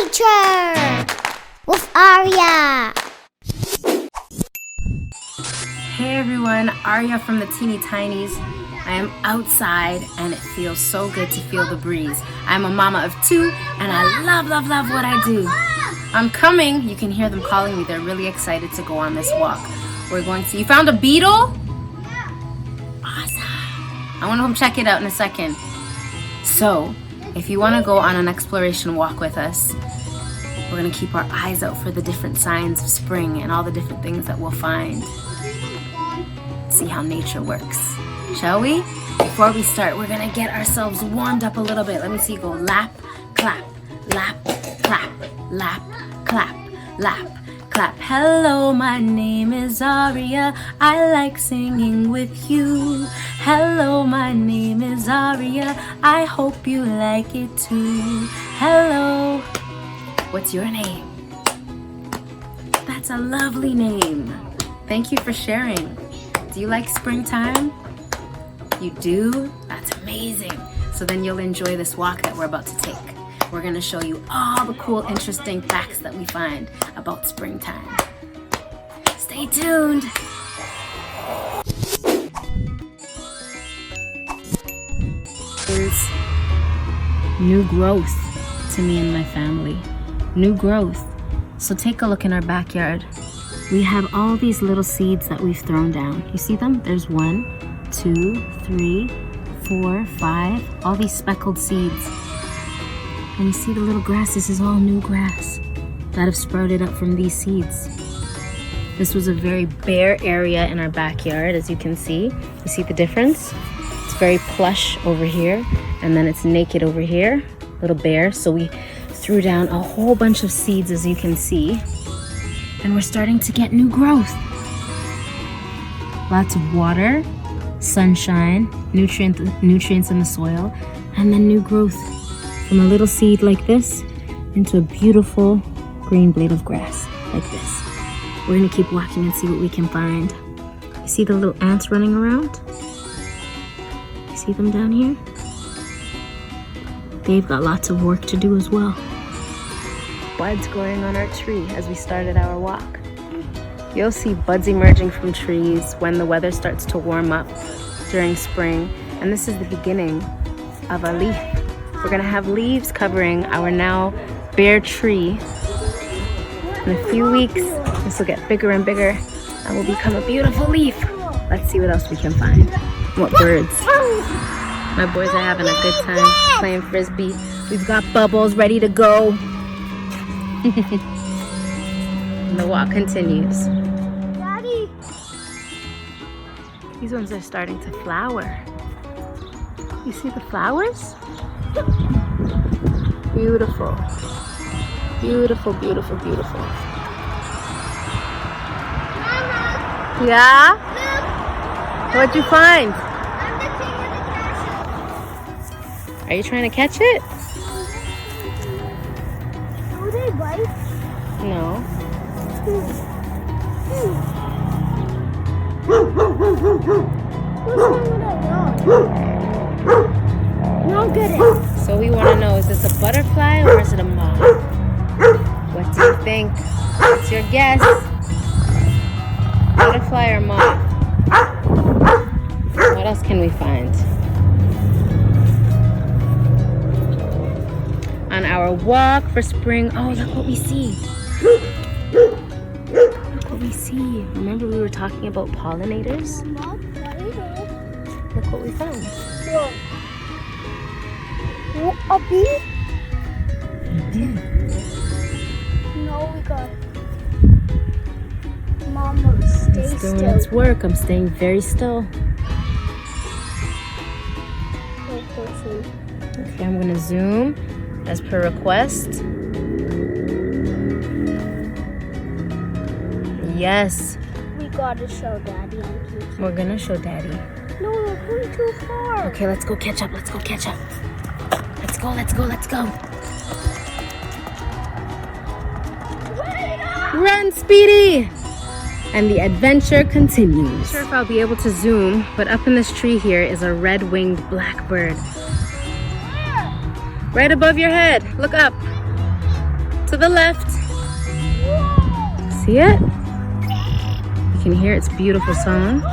nature with Aria. Hey everyone, Aria from the Teeny Tinies. I am outside and it feels so good to feel the breeze. I'm a mama of two and I love what I do. I'm coming. You can hear them calling me. They're really excited to go on this walk. We're going to... You found a beetle? Awesome. I want to come check it out in a second. So, if you want to go on an exploration walk with us, we're going to keep our eyes out for the different signs of spring and all the different things that we'll find. See how nature works. Shall we? Before we start, we're going to get ourselves warmed up a little bit. Let me see you go lap, clap, lap, clap, lap, clap, lap, clap. Hello, my name is Aria. I like singing with you. Hello, my name is Aria. I hope you like it too. Hello. What's your name? That's a lovely name. Thank you for sharing. Do you like springtime? You do? That's amazing. So then you'll enjoy this walk that we're about to take. We're going to show you all the cool, interesting facts that we find about springtime. Stay tuned. There's new growth to me and my family. New growth. So take a look in our backyard. We have all these little seeds that we've thrown down. You see them? There's 1, 2, 3, 4, 5. All these speckled seeds. And you see the little grass? This is all new grass that have sprouted up from these seeds. This was a very bare area in our backyard, as you can see. You see the difference? It's very plush over here, and then it's naked over here, little bare. So we threw down a whole bunch of seeds, as you can see. And we're starting to get new growth. Lots of water, sunshine, nutrients in the soil, and then new growth from a little seed like this into a beautiful green blade of grass like this. We're gonna keep walking and see what we can find. You see the little ants running around? You see them down here? They've got lots of work to do as well. Buds growing on our tree as we started our walk. You'll see buds emerging from trees when the weather starts to warm up during spring, and this is the beginning of a leaf. We're gonna have leaves covering our now bare tree. In a few weeks, this will get bigger and bigger and will become a beautiful leaf. Let's see what else we can find. What birds? My boys are having a good time playing frisbee. We've got bubbles ready to go. And the walk continues. Daddy. These ones are starting to flower. You see the flowers? Beautiful. Beautiful, beautiful, beautiful. Mama. Yeah? Look. What'd you find? I'm the king of the castle. Are you trying to catch it? Do they bite? No. Which one would I want? Not get it. So we want to know, is this a butterfly or is it a moth? What do you think? What's your guess? Butterfly or moth? What else can we find? On our walk for spring, oh, look what we see. Look what we see. Remember we were talking about pollinators? Look what we found. A bee? We did. No, we got it. Mama, stay It's doing still. its work. I'm staying very still. Okay, I'm gonna zoom as per request. Yes, We gotta show Daddy and Kiki. we're gonna show Daddy. No, we're going too far. Okay, let's go catch up. Let's go catch up. Let's go, let's go, let's go. Run, Speedy! And the adventure continues. I'm not sure if I'll be able to zoom, but up in this tree here is a red-winged blackbird. Right above your head. Look up. to the left. See it? You can hear its beautiful song.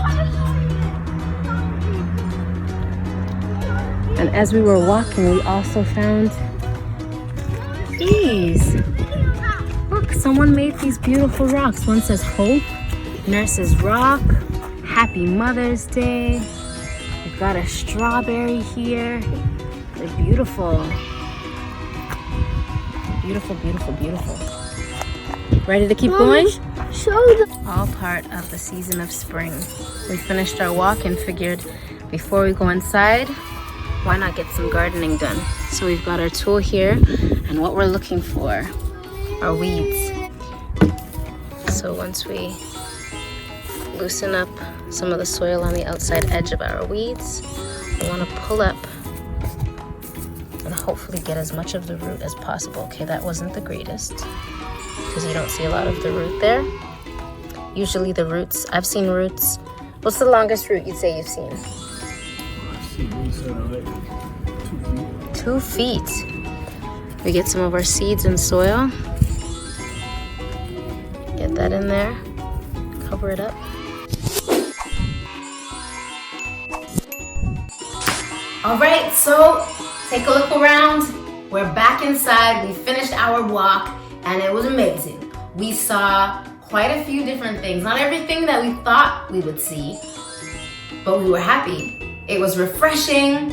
And as we were walking, we also found these. Look, someone made these beautiful rocks. One says Hope, Nurse's Rock, Happy Mother's Day. We've got a strawberry here. They're beautiful. Beautiful, beautiful, beautiful. Ready to keep going? Show them. All part of the season of spring. We finished our walk and figured before we go inside, why not get some gardening done? So we've got our tool here, and what we're looking for are weeds. So once we loosen up some of the soil on the outside edge of our weeds, we want to pull up and hopefully get as much of the root as possible. Okay, that wasn't the greatest because you don't see a lot of the root there. Usually the roots, I've seen roots. What's the longest root you'd say you've seen? I've seen roots that are like 2 2 feet. feet. We get some of our seeds and soil. Get that in there. Cover it up. All right, so take a look around. We're back inside. We finished our walk and it was amazing. We saw quite a few different things. Not everything that we thought we would see, but we were happy. It was refreshing.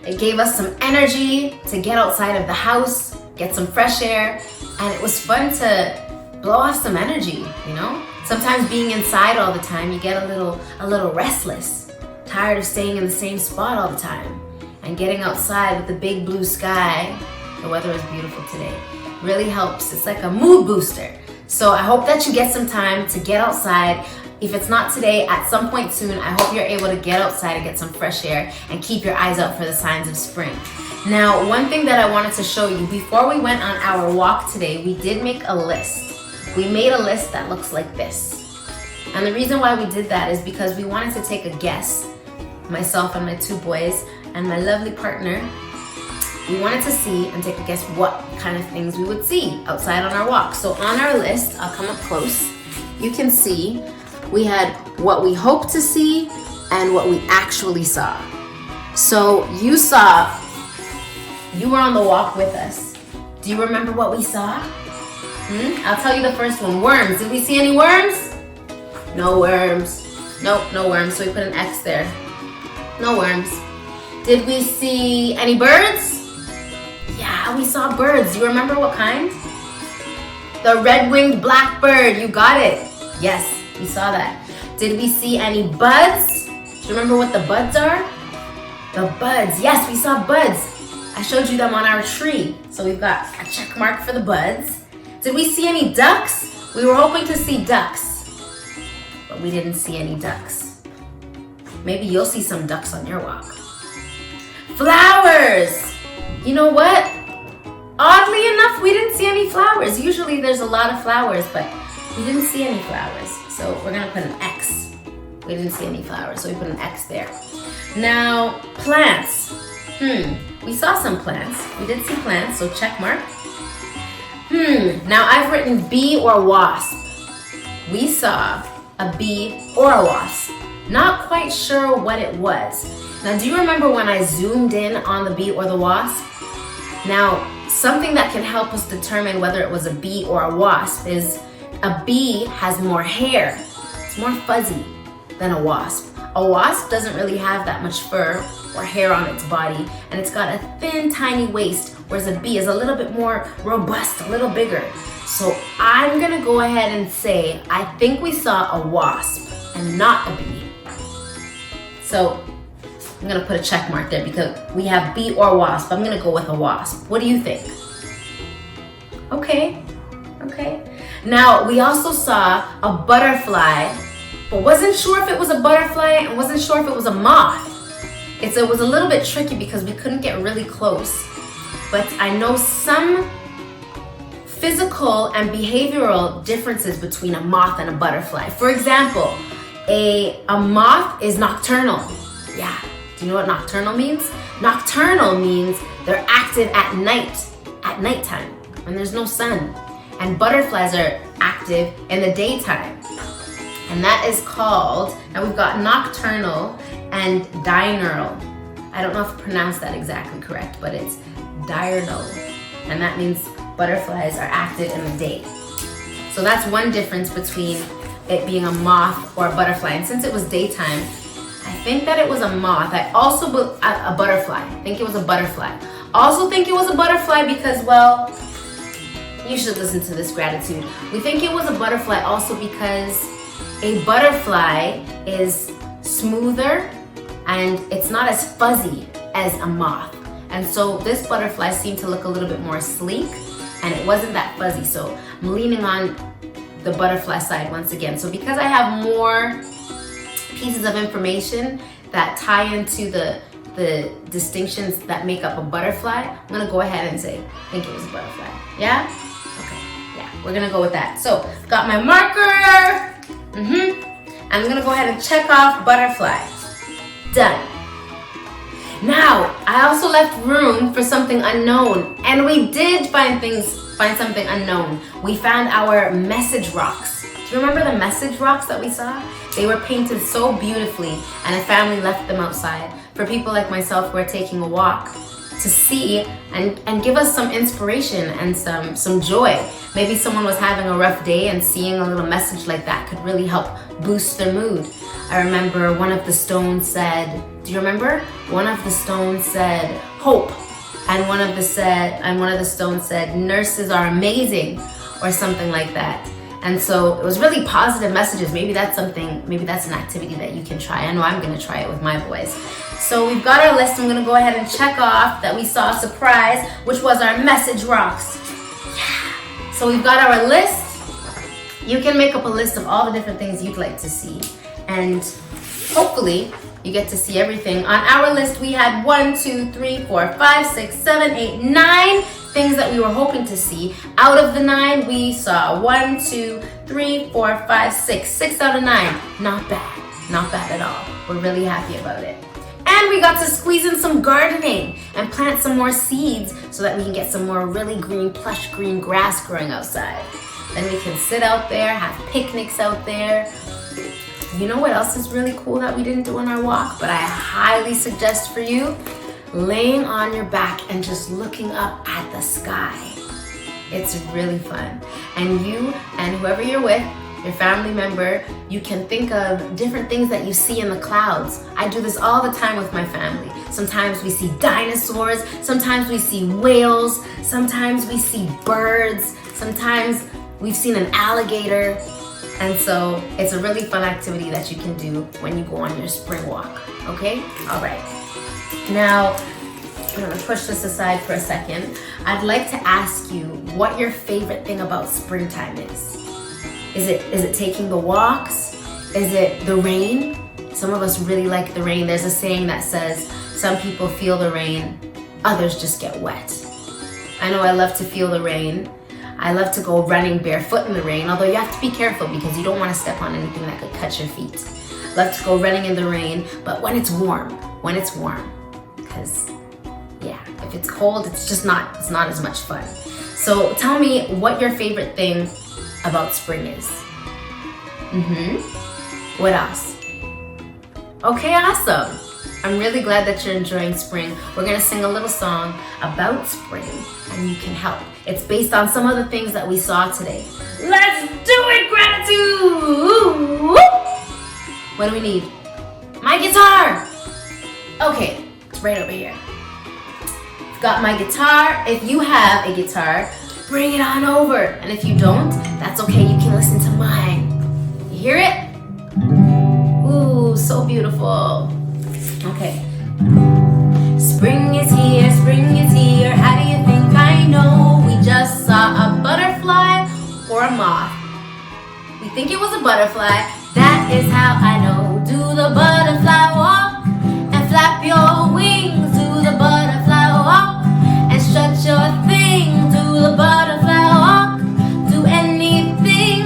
It gave us some energy to get outside of the house, get some fresh air, and it was fun to blow off some energy, you know? Sometimes being inside all the time, you get a little restless, tired of staying in the same spot all the time. And getting outside with the big blue sky, the weather is beautiful today, really helps. It's like a mood booster. So I hope that you get some time to get outside. If it's not today, at some point soon, I hope you're able to get outside and get some fresh air and keep your eyes out for the signs of spring. Now, one thing that I wanted to show you, before we went on our walk today, we did make a list. We made a list that looks like this. And the reason why we did that is because we wanted to take a guess, myself and my 2 boys and my lovely partner. We wanted to see and take a guess what kind of things we would see outside on our walk. So on our list, I'll come up close, you can see we had what we hoped to see and what we actually saw. So you were on the walk with us. Do you remember what we saw? I'll tell you the first one, worms. Did we see any worms? No worms. Nope, no worms, so we put an X there. No worms. Did we see any birds? Yeah, we saw birds. Do you remember what kind? The red-winged blackbird, you got it. Yes, we saw that. Did we see any buds? Do you remember what the buds are? The buds, yes, we saw buds. I showed you them on our tree. So we've got a check mark for the buds. Did we see any ducks? We were hoping to see ducks, but we didn't see any ducks. Maybe you'll see some ducks on your walk. Flowers! You know what? Oddly enough, we didn't see any flowers. Usually there's a lot of flowers, but we didn't see any flowers. So we're gonna put an X. We didn't see any flowers, so we put an X there. Now, plants. We saw some plants. We did see plants, so check mark. Now I've written bee or wasp. We saw a bee or a wasp. Not quite sure what it was. Now, do you remember when I zoomed in on the bee or the wasp? Now, something that can help us determine whether it was a bee or a wasp is a bee has more hair. It's more fuzzy than a wasp. A wasp doesn't really have that much fur or hair on its body, and it's got a thin, tiny waist, whereas a bee is a little bit more robust, a little bigger. So I'm gonna go ahead and say, I think we saw a wasp and not a bee. So I'm gonna put a check mark there because we have bee or wasp. I'm gonna go with a wasp. What do you think? Okay. Now, we also saw a butterfly, but wasn't sure if it was a butterfly and wasn't sure if it was a moth. It was a little bit tricky because we couldn't get really close, but I know some physical and behavioral differences between a moth and a butterfly. For example, a moth is nocturnal. Yeah, do you know what nocturnal means? Nocturnal means they're active at nighttime, when there's no sun. and butterflies are active in the daytime. And that is called, now we've got nocturnal and diurnal. I don't know if I pronounced that exactly correct, but it's diurnal. And that means butterflies are active in the day. So that's one difference between it being a moth or a butterfly. And since it was daytime, I think that it was a moth. I also, a butterfly. I think it was a butterfly. Also think it was a butterfly because, well, you should listen to this gratitude. We think it was a butterfly also because a butterfly is smoother and it's not as fuzzy as a moth. And so this butterfly seemed to look a little bit more sleek and it wasn't that fuzzy. So I'm leaning on the butterfly side once again. So because I have more pieces of information that tie into the distinctions that make up a butterfly, I'm gonna go ahead and say, I think it was a butterfly. Yeah? Okay, yeah, we're gonna go with that. So, got my marker. I'm gonna go ahead and check off butterfly. Done. Now, I also left room for something unknown, and we did find something unknown. We found our message rocks. Do you remember the message rocks that we saw? They were painted so beautifully, and a family left them outside for people like myself who are taking a walk to see and give us some inspiration and some joy. Maybe someone was having a rough day and seeing a little message like that could really help boost their mood. I remember one of the stones said, do you remember? One of the stones said hope, and one of the stones said nurses are amazing, or something like that. And so it was really positive messages. Maybe that's an activity that you can try. I know I'm gonna try it with my boys. So we've got our list. I'm gonna go ahead and check off that we saw a surprise, which was our message rocks. Yeah. So we've got our list. You can make up a list of all the different things you'd like to see. And hopefully you get to see everything. On our list, we had 1, 2, 3, 4, 5, 6, 7, 8, 9 things that we were hoping to see. Out of the 9, we saw 1, 2, 3, 4, 5, 6. 6 out of 9. Not bad. Not bad at all. We're really happy about it. And we got to squeeze in some gardening and plant some more seeds so that we can get some more really green, plush green grass growing outside. Then we can sit out there, have picnics out there. You know what else is really cool that we didn't do on our walk, but I highly suggest for you? Laying on your back and just looking up at the sky. It's really fun. And you and whoever you're with, your family member, you can think of different things that you see in the clouds. I do this all the time with my family. Sometimes we see dinosaurs, sometimes we see whales, sometimes we see birds, sometimes we've seen an alligator. And so it's a really fun activity that you can do when you go on your spring walk, okay? All right. Now, I'm gonna push this aside for a second. I'd like to ask you what your favorite thing about springtime is. Is it taking the walks? Is it the rain? Some of us really like the rain. There's a saying that says, some people feel the rain, others just get wet. I know I love to feel the rain. I love to go running barefoot in the rain, although you have to be careful because you don't want to step on anything that could cut your feet. Love to go running in the rain, but when it's warm, because yeah, if it's cold, it's not as much fun. So tell me what your favorite thing about spring is. What else? Okay, awesome. I'm really glad that you're enjoying spring. We're gonna sing a little song about spring and you can help. It's based on some of the things that we saw today. Let's do it, gratitude! What do we need? My guitar! Okay, it's right over here. I've got my guitar. If you have a guitar, bring it on over. And if you don't, that's okay, you can listen to mine. You hear it? Ooh, so beautiful. Okay. Spring is here, how do you think I know? We just saw a butterfly or a moth. We think it was a butterfly, that is how I know. Do the butterfly walk and flap your wings. Do the butterfly walk and stretch your thing. Do the butterfly walk, do anything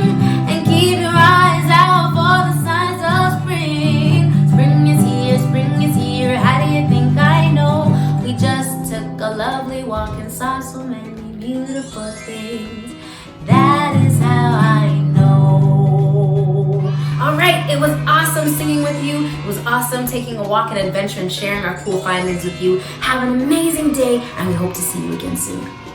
and keep your eyes out for the signs of spring. Spring is here, how do you think I know? We just took a lovely walk and saw so many beautiful things. That It was awesome singing with you. It was awesome taking a walk and adventure and sharing our cool findings with you. Have an amazing day, and we hope to see you again soon.